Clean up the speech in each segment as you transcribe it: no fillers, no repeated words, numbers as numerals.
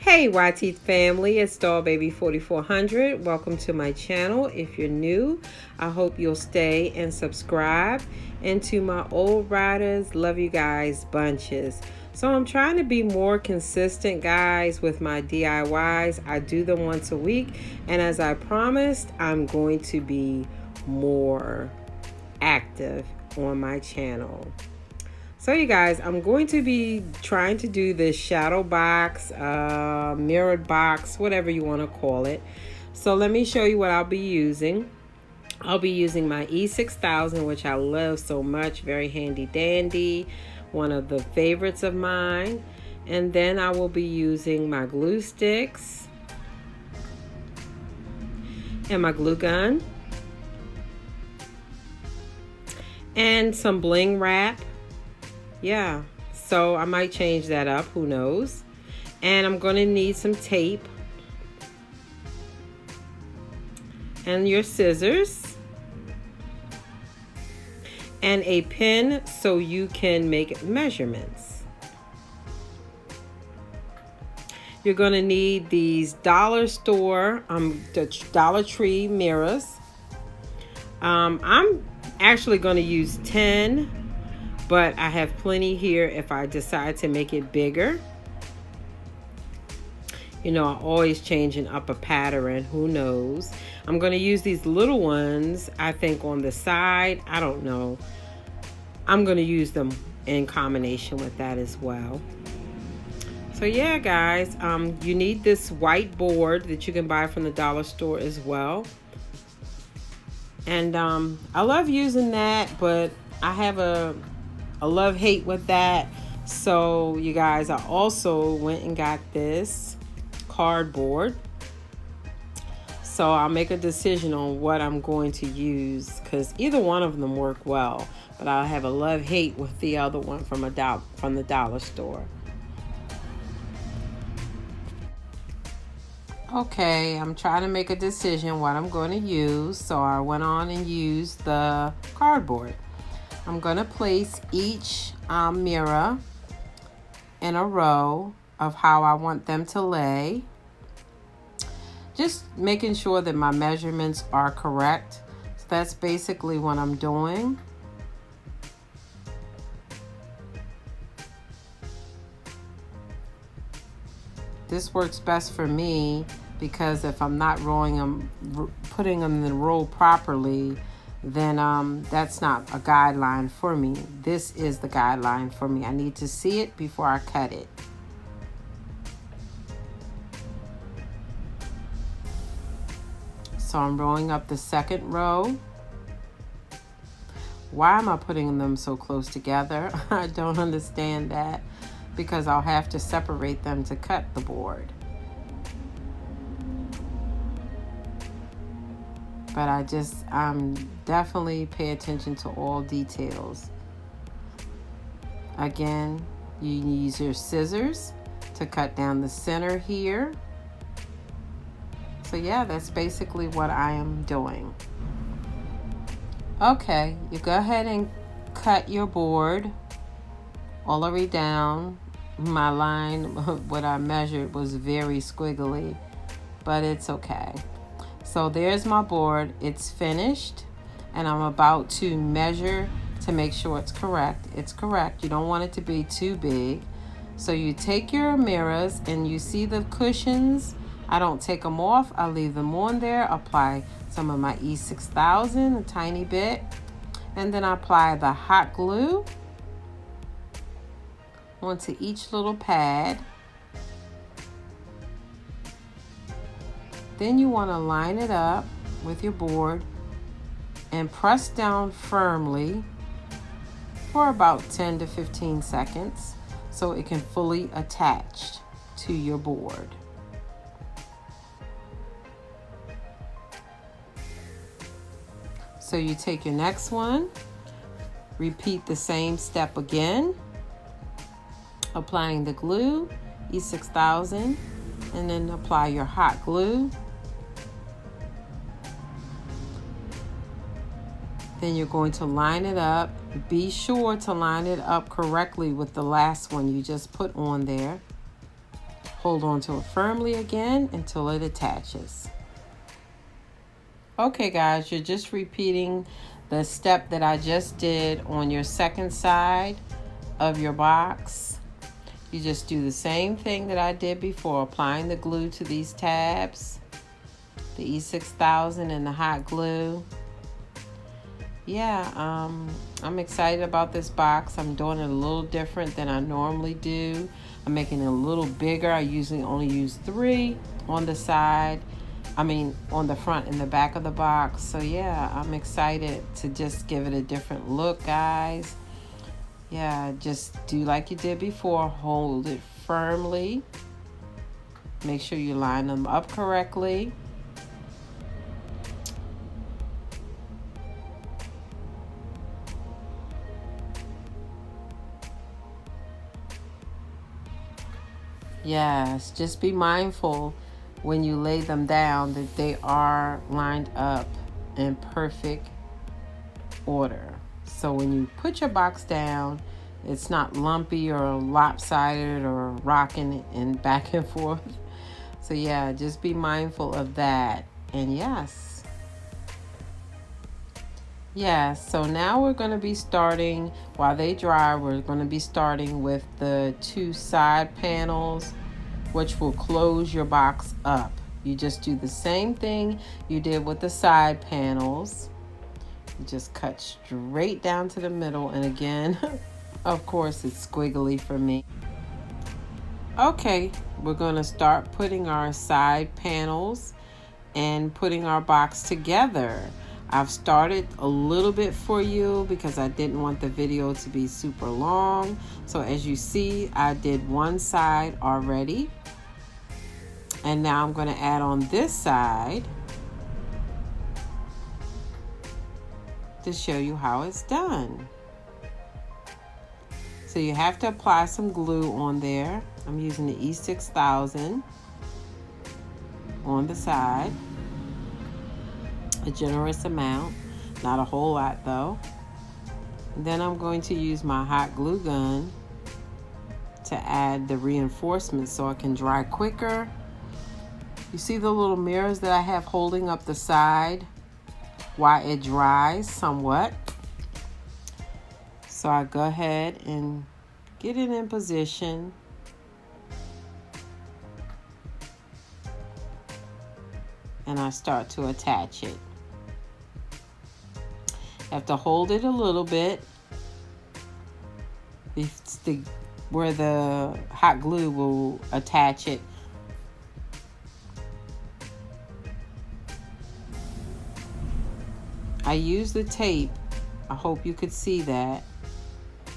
Hey YT family, it's Doll Baby 4400. Welcome to my channel. If you're new, I hope you'll stay and subscribe. And to my old riders, love you guys bunches. So I'm trying to be more consistent, guys, with my DIYs. I do them once a week, and as I promised, I'm going to be more active on my channel. So you guys, I'm going to be trying to do this shadow box, mirrored box, whatever you want to call it. So let me show you what I'll be using. I'll be using my E6000, which I love so much, very handy dandy, one of the favorites of mine. And then I will be using my glue sticks and my glue gun and some bling wrap. Yeah, so I might change that up, who knows. And I'm going to need some tape and your scissors and a pen so you can make measurements. You're going to need these dollar store, the Dollar Tree mirrors. I'm actually going to use 10. But I have plenty here if I decide to make it bigger. You know, I'm always changing up a pattern. Who knows? I'm going to use these little ones, I think, on the side. I don't know. I'm going to use them in combination with that as well. So yeah, guys, you need this white board that you can buy from the dollar store as well. And I love using that, but I have a love-hate with that. So you guys, I also went and got this cardboard. So I'll make a decision on what I'm going to use, because either one of them work well, but I'll have a love-hate with the other one from the dollar store. Okay, I'm trying to make a decision what I'm going to use, so I went on and used the cardboard. I'm going to place each mirror in a row of how I want them to lay. Just making sure that my measurements are correct. So that's basically what I'm doing. This works best for me because if I'm not putting them in the row properly, then that's not a guideline for me. This is the guideline for me. I need to see it before I cut it. So I'm rolling up the second row. Why am I putting them so close together? I don't understand that, because I'll have to separate them to cut the board. But I'm definitely pay attention to all details. Again, you use your scissors to cut down the center here. So yeah, that's basically what I am doing. Okay, you go ahead and cut your board all the way down. My line, what I measured was very squiggly, but it's okay. So there's my board. It's finished, and I'm about to measure to make sure it's correct. It's correct. You don't want it to be too big. So you take your mirrors and you see the cushions. I don't take them off. I leave them on there. Apply some of my E6000, a tiny bit, and then I apply the hot glue onto each little pad. Then you want to line it up with your board and press down firmly for about 10 to 15 seconds so it can fully attach to your board. So you take your next one, repeat the same step again, applying the glue, E6000, and then apply your hot glue. Then you're going to line it up. Be sure to line it up correctly with the last one you just put on there. Hold on to it firmly again until it attaches. Okay guys, you're just repeating the step that I just did on your second side of your box. You just do the same thing that I did before, applying the glue to these tabs, the E6000 and the hot glue. Yeah, I'm excited about this box. I'm doing it a little different than I normally do. I'm making it a little bigger. I usually only use 3 on the side. On the front and the back of the box. So yeah, I'm excited to just give it a different look, guys. Yeah, just do like you did before. Hold it firmly. Make sure you line them up correctly. Yes, just be mindful when you lay them down that they are lined up in perfect order. So when you put your box down, it's not lumpy or lopsided or rocking and back and forth. So yeah, just be mindful of that. And yes, so now we're going to be starting, while they dry, we're going to be starting with the 2 side panels, which will close your box up. You just do the same thing you did with the side panels. You just cut straight down to the middle, and again, of course, it's squiggly for me. Okay, we're going to start putting our side panels and putting our box together. I've started a little bit for you because I didn't want the video to be super long. So as you see, I did one side already. And now I'm going to add on this side to show you how it's done. So you have to apply some glue on there. I'm using the E6000 on the side. A generous amount, not a whole lot though. And then I'm going to use my hot glue gun to add the reinforcements so it can dry quicker. You see the little mirrors that I have holding up the side while it dries somewhat. So I go ahead and get it in position. And I start to attach it. Have to hold it a little bit. It's where the hot glue will attach it. I use the tape, I hope you could see that,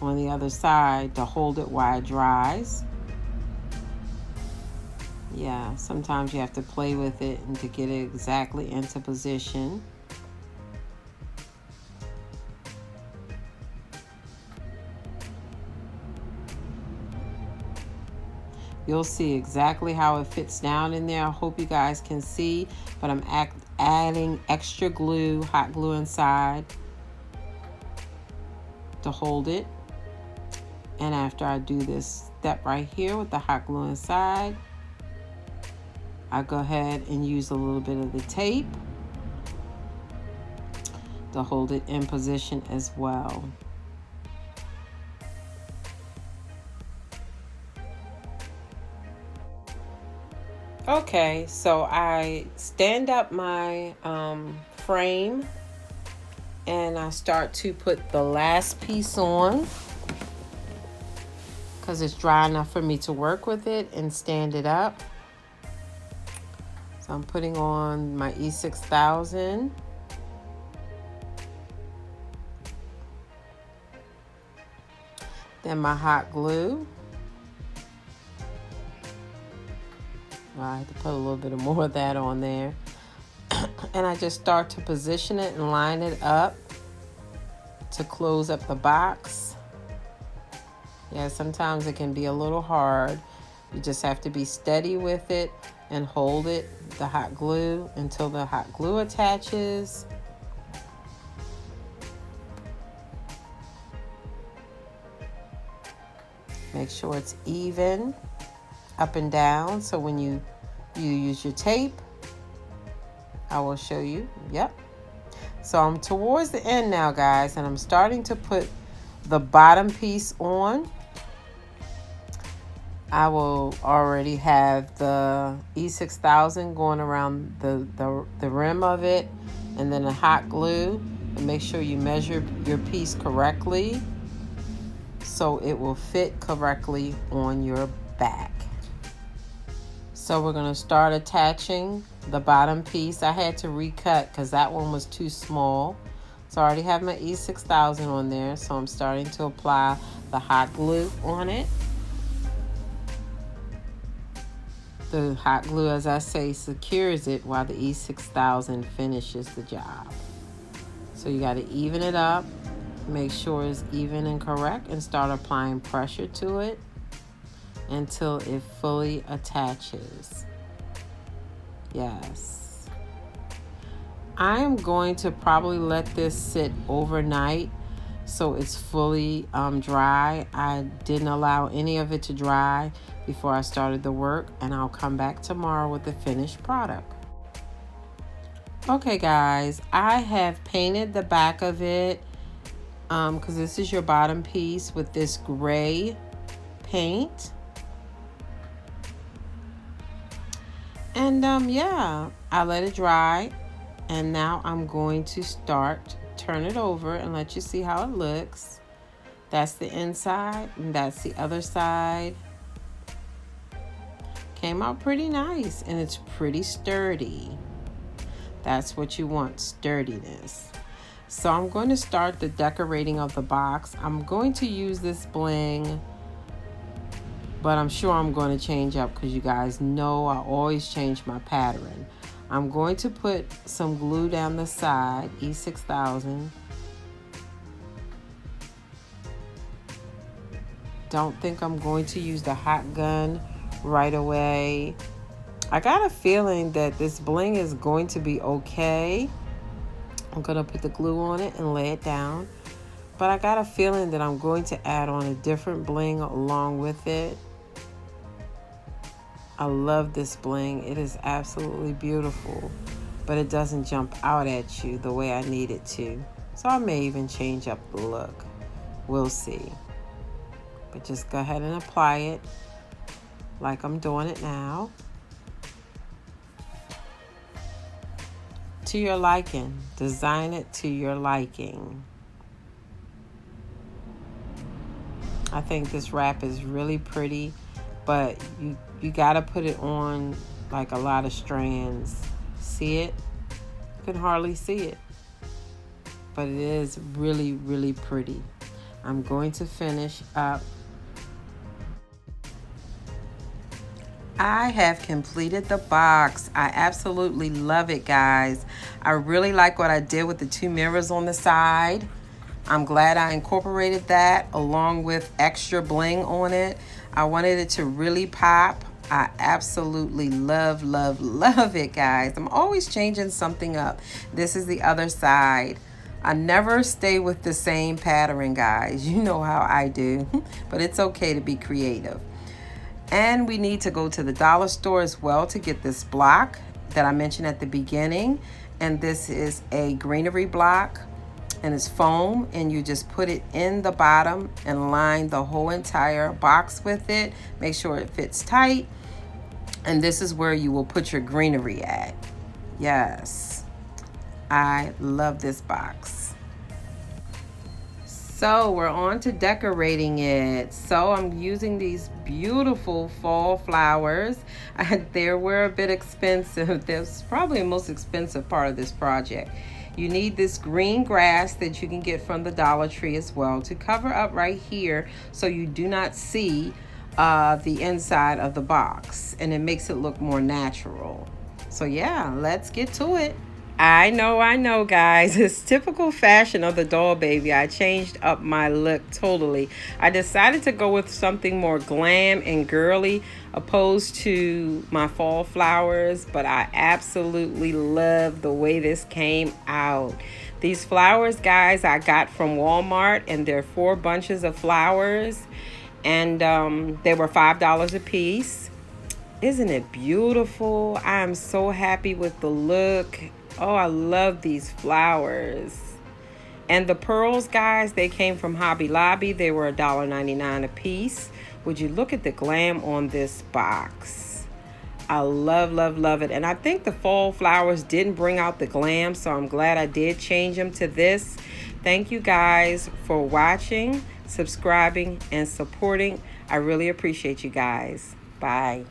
on the other side to hold it while it dries. Yeah, sometimes you have to play with it and to get it exactly into position. You'll see exactly how it fits down in there. I hope you guys can see, but I'm adding extra glue, hot glue inside to hold it. And after I do this step right here with the hot glue inside, I go ahead and use a little bit of the tape to hold it in position as well. Okay, so I stand up my frame and I start to put the last piece on because it's dry enough for me to work with it and stand it up. So I'm putting on my E6000. Then my hot glue. I have to put a little bit more of that on there. And I just start to position it and line it up to close up the box. Yeah, sometimes it can be a little hard. You just have to be steady with it and hold it, the hot glue, until the hot glue attaches. Make sure it's even. up and down. So when you use your tape, I will show you. Yep. So I'm towards the end now, guys, and I'm starting to put the bottom piece on. I will already have the E6000 going around the rim of it, and then the hot glue. And make sure you measure your piece correctly so it will fit correctly on your back. So we're going to start attaching the bottom piece. I had to recut because that one was too small. So I already have my E6000 on there, so I'm starting to apply the hot glue on it. The hot glue, as I say, secures it while the E6000 finishes the job. So you got to even it up, make sure it's even and correct, and start applying pressure to it until it fully attaches. Yes. I am going to probably let this sit overnight so it's fully dry. I didn't allow any of it to dry before I started the work, and I'll come back tomorrow with the finished product. Okay guys, I have painted the back of it because this is your bottom piece with this gray paint. And yeah, I let it dry, and now I'm going to turn it over and let you see how it looks. That's the inside, and that's the other side. Came out pretty nice, and it's pretty sturdy. That's what you want, sturdiness. So I'm going to start the decorating of the box. I'm going to use this bling, but I'm sure I'm going to change up because you guys know I always change my pattern. I'm going to put some glue down the side, E6000. Don't think I'm going to use the hot gun right away. I got a feeling that this bling is going to be okay. I'm going to put the glue on it and lay it down. But I got a feeling that I'm going to add on a different bling along with it. I love this bling. It is absolutely beautiful, but it doesn't jump out at you the way I need it to. So I may even change up the look. We'll see. But just go ahead and apply it like I'm doing it now. To your liking. Design it to your liking. I think this wrap is really pretty, but you gotta put it on like a lot of strands. See it? You can hardly see it, but it is really, really pretty. I'm going to finish up. I have completed the box. I absolutely love it, guys. I really like what I did with the two mirrors on the side. I'm glad I incorporated that along with extra bling on it. I wanted it to really pop. I absolutely love, love, love it, guys. I'm always changing something up. This is the other side. I never stay with the same pattern, guys. You know how I do, but it's okay to be creative. And we need to go to the dollar store as well to get this block that I mentioned at the beginning. And this is a greenery block, and it's foam, and you just put it in the bottom and line the whole entire box with it. Make sure it fits tight. And this is where you will put your greenery at. Yes, I love this box. So we're on to decorating it. So I'm using these beautiful fall flowers. They were a bit expensive. That's probably the most expensive part of this project. You need this green grass that you can get from the Dollar Tree as well to cover up right here so you do not see the inside of the box, and it makes it look more natural. So yeah, let's get to it. I know, guys. It's typical fashion of the doll baby. I changed up my look totally. I decided to go with something more glam and girly opposed to my fall flowers, but I absolutely love the way this came out. These flowers, guys, I got from Walmart, and they're 4 bunches of flowers, and they were $5 a piece. Isn't it beautiful? I am so happy with the look. Oh, I love these flowers. And the pearls, guys, they came from Hobby Lobby. They were $1.99 a piece. Would you look at the glam on this box? I love, love, love it. And I think the fall flowers didn't bring out the glam, so I'm glad I did change them to this. Thank you guys for watching, subscribing, and supporting. I really appreciate you guys. Bye.